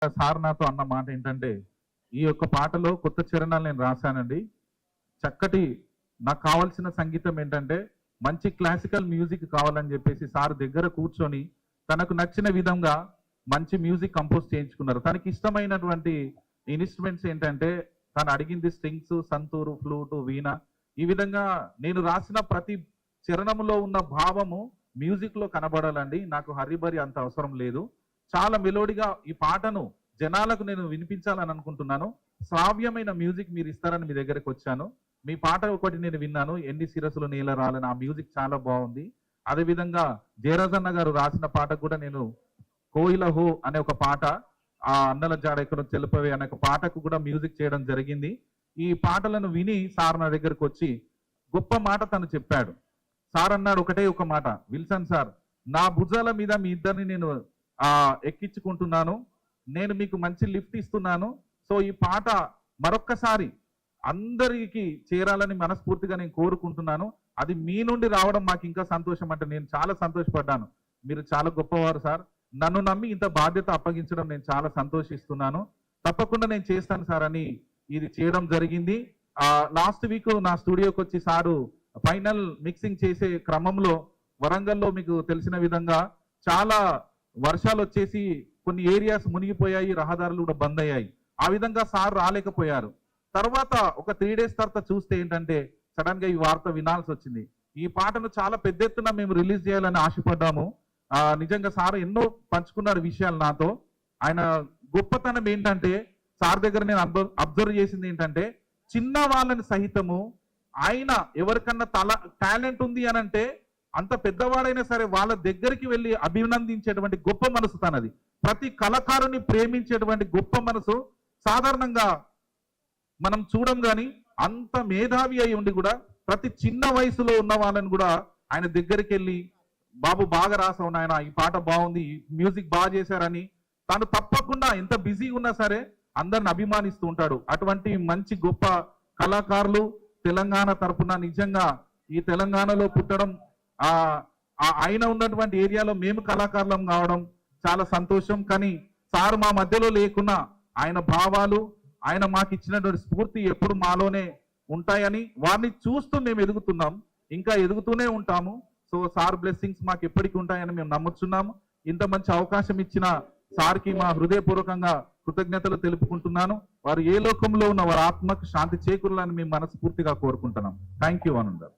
Sir నాతో అన్న మాట ఏంటంటే, ఈ యొక్క పాటలో కొత్త చరణాలు నేను రాశానండి. చక్కటి నాకు కావాల్సిన సంగీతం ఏంటంటే, మంచి క్లాసికల్ మ్యూజిక్ కావాలని చెప్పేసి సార్ దగ్గర కూర్చొని తనకు నచ్చిన విధంగా మంచి మ్యూజిక్ కంపోజ్ చేయించుకున్నారు. తనకి ఇష్టమైనటువంటి ఇన్స్ట్రుమెంట్స్ ఏంటంటే, తను అడిగింది స్ట్రింగ్స్, సంతూరు, ఫ్లూటు, వీణ. ఈ విధంగా నేను రాసిన ప్రతి చరణంలో ఉన్న భావము మ్యూజిక్ లో కనబడాలండి. నాకు హరిబరి అంత అవసరం లేదు. చాలా మెలోడీగా ఈ పాటను జనాలకు నేను వినిపించాలని అనుకుంటున్నాను. శ్రావ్యమైన మ్యూజిక్ మీరు ఇస్తారని మీ దగ్గరకు వచ్చాను. మీ పాట ఒకటి నేను విన్నాను, ఎన్ని శిరస్సులు నీల రాలని. ఆ మ్యూజిక్ చాలా బాగుంది. అదేవిధంగా జయరాజన్న గారు రాసిన పాట కూడా నేను కోయిల హో అనే ఒక పాట, ఆ అన్నల జాడ ఎక్కడ తెలుపవే అనే ఒక పాటకు కూడా మ్యూజిక్ చేయడం జరిగింది. ఈ పాటలను విని సార్ నా దగ్గరకు వచ్చి గొప్ప మాట తను చెప్పాడు. సార్ అన్నాడు ఒకటే ఒక మాట, విల్సన్ సార్, నా భుజాల మీద మీ ఇద్దరిని నేను ఎక్కించుకుంటున్నాను, నేను మీకు మంచి లిఫ్ట్ ఇస్తున్నాను. సో ఈ పాట మరొక్కసారి అందరికి చేరాలని మనస్ఫూర్తిగా నేను కోరుకుంటున్నాను. అది మీ నుండి రావడం మాకు ఇంకా సంతోషం. అంటే నేను చాలా సంతోషపడ్డాను. మీరు చాలా గొప్పవారు సార్, నన్ను నమ్మి ఇంత బాధ్యత అప్పగించడం నేను చాలా సంతోషిస్తున్నాను. తప్పకుండా నేను చేస్తాను సార్ అని ఇది చేయడం జరిగింది. లాస్ట్ వీక్ నా స్టూడియోకి వచ్చి సారు ఫైనల్ మిక్సింగ్ చేసే క్రమంలో వరంగల్లో మీకు తెలిసిన విధంగా చాలా వర్షాలు వచ్చేసి కొన్ని ఏరియాస్ మునిగిపోయాయి, రహదారులు కూడా బంద్ అయ్యాయి. ఆ విధంగా సార్ రాలేకపోయారు. తర్వాత ఒక 3 days తర్వాత చూస్తే ఏంటంటే సడన్ గా ఈ వార్త వినాల్సి వచ్చింది. ఈ పాటను చాలా పెద్ద ఎత్తున మేము రిలీజ్ చేయాలని ఆశపడ్డాము. నిజంగా సార్ ఎన్నో పంచుకున్నారు విషయాలు నాతో. ఆయన గొప్పతనం ఏంటంటే, సార్ దగ్గర నేను అబ్జర్వ్ చేసింది ఏంటంటే, చిన్న వాళ్ళని సహితము ఆయన ఎవరికన్నా టాలెంట్ ఉంది అని అంటే అంత పెద్దవాడైనా సరే వాళ్ళ దగ్గరికి వెళ్ళి అభినందించేటువంటి గొప్ప మనసు తనది. ప్రతి కళాకారుని ప్రేమించేటువంటి గొప్ప మనసు సాధారణంగా మనం చూడం. కానీ అంత మేధావి అయి ఉండి కూడా ప్రతి చిన్న వయసులో ఉన్న వాళ్ళని కూడా ఆయన దగ్గరికి వెళ్ళి, బాబు బాగా రాసావు నాయన, ఈ పాట బాగుంది, మ్యూజిక్ బాగా చేశారని తాను తప్పకుండా ఎంత బిజీగా ఉన్నా సరే అందరిని అభిమానిస్తూ ఉంటాడు. అటువంటి మంచి గొప్ప కళాకారులు తెలంగాణ తరపున నిజంగా ఈ తెలంగాణలో పుట్టడం, ఆయన ఉన్నటువంటి ఏరియాలో మేము కళాకారులం కావడం చాలా సంతోషం. కానీ సార్ మా మధ్యలో లేకున్నా ఆయన భావాలు, ఆయన మాకు ఇచ్చినటువంటి స్ఫూర్తి ఎప్పుడు మాలోనే ఉంటాయని, వారిని చూస్తూ మేము ఎదుగుతున్నాం, ఇంకా ఎదుగుతూనే ఉంటాము. సో సార్ బ్లెస్సింగ్స్ మాకు ఎప్పటికీ ఉంటాయని మేము నమ్ముతున్నాము. ఇంత మంచి అవకాశం ఇచ్చిన సార్కి మా హృదయపూర్వకంగా కృతజ్ఞతలు తెలుపుకుంటున్నాను. వారు ఏ లోకంలో ఉన్న వారి ఆత్మకు శాంతి చేకూరాలని మేము మనస్ఫూర్తిగా కోరుకుంటున్నాం. Thank you another.